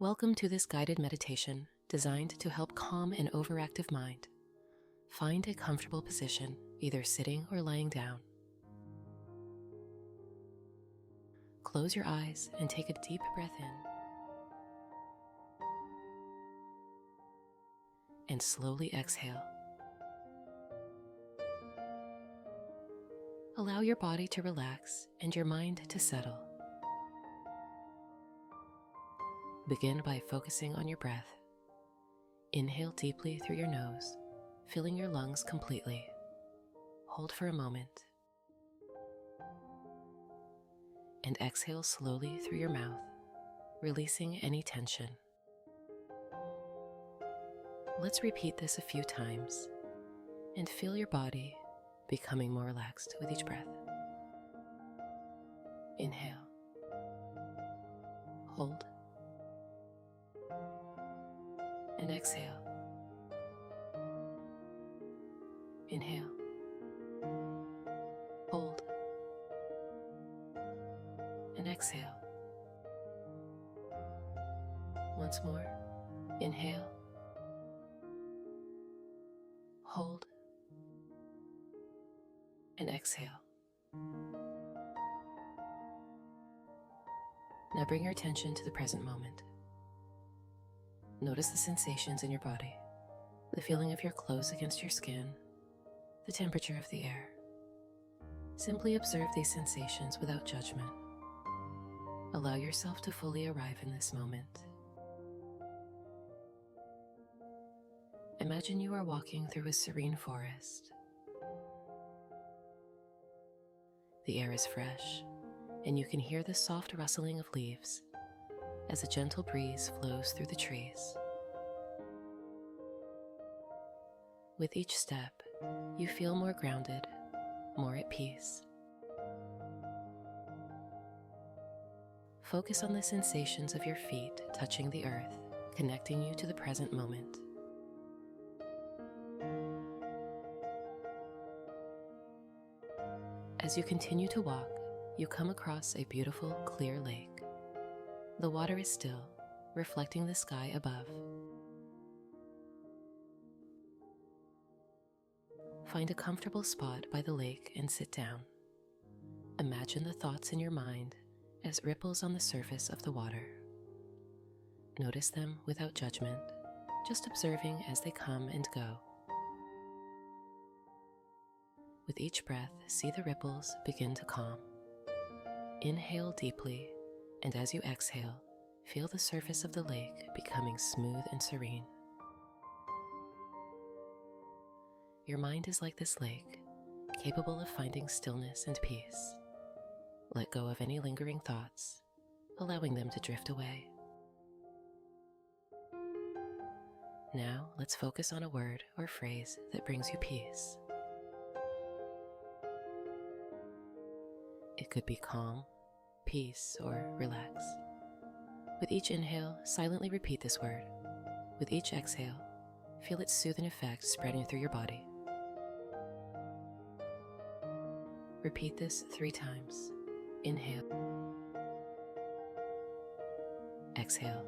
Welcome to this guided meditation designed to help calm an overactive mind. Find a comfortable position, either sitting or lying down. Close your eyes and take a deep breath in. And slowly exhale. Allow your body to relax and your mind to settle. Begin by focusing on your breath. Inhale deeply through your nose, filling your lungs completely. Hold for a moment. And exhale slowly through your mouth, releasing any tension. Let's repeat this a few times and feel your body becoming more relaxed with each breath. Inhale. Hold. And exhale. Inhale. Hold. And exhale. Once more. Inhale. Hold. And exhale. Now bring your attention to the present moment. Notice the sensations in your body, the feeling of your clothes against your skin, the temperature of the air. Simply observe these sensations without judgment. Allow yourself to fully arrive in this moment. Imagine you are walking through a serene forest. The air is fresh, and you can hear the soft rustling of leaves as a gentle breeze flows through the trees. With each step, you feel more grounded, more at peace. Focus on the sensations of your feet touching the earth, connecting you to the present moment. As you continue to walk, you come across a beautiful, clear lake. The water is still, reflecting the sky above. Find a comfortable spot by the lake and sit down. Imagine the thoughts in your mind as ripples on the surface of the water. Notice them without judgment, just observing as they come and go. With each breath, see the ripples begin to calm. Inhale deeply, and as you exhale, feel the surface of the lake becoming smooth and serene. Your mind is like this lake, capable of finding stillness and peace. Let go of any lingering thoughts, allowing them to drift away. Now, let's focus on a word or phrase that brings you peace. It could be calm, peace, or relax. With each inhale, silently repeat this word. With each exhale, feel its soothing effect spreading through your body. Repeat this 3 times. Inhale. Exhale.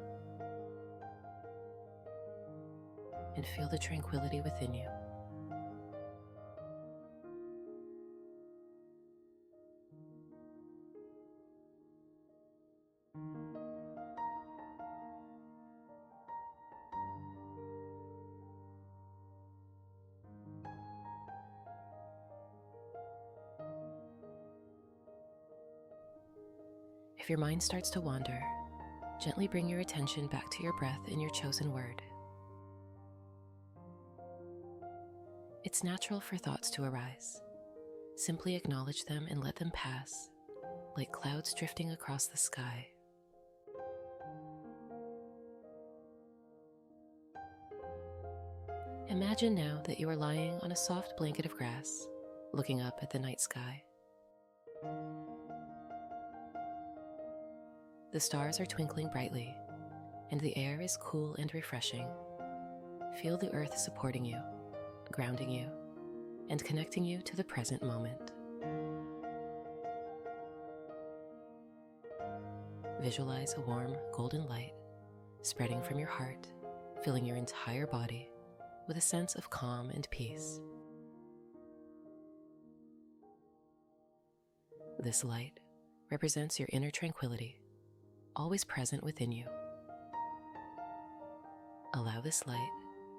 And feel the tranquility within you. If your mind starts to wander, gently bring your attention back to your breath and your chosen word. It's natural for thoughts to arise. Simply acknowledge them and let them pass, like clouds drifting across the sky. Imagine now that you are lying on a soft blanket of grass, looking up at the night sky. The stars are twinkling brightly, and the air is cool and refreshing. Feel the earth supporting you, grounding you, and connecting you to the present moment. Visualize a warm, golden light spreading from your heart, filling your entire body with a sense of calm and peace. This light represents your inner tranquility, always present within you. Allow this light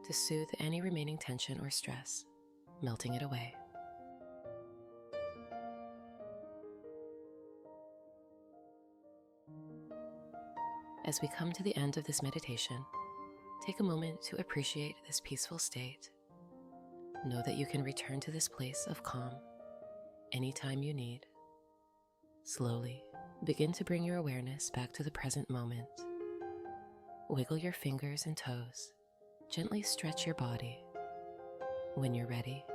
to soothe any remaining tension or stress, melting it away. As we come to the end of this meditation, take a moment to appreciate this peaceful state. Know that you can return to this place of calm anytime you need. Slowly begin to bring your awareness back to the present moment. Wiggle your fingers and toes. Gently stretch your body. When you're ready,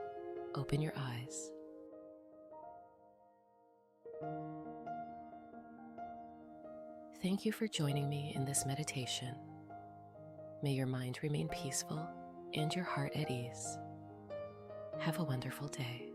open your eyes. Thank you for joining me in this meditation. May your mind remain peaceful and your heart at ease. Have a wonderful day.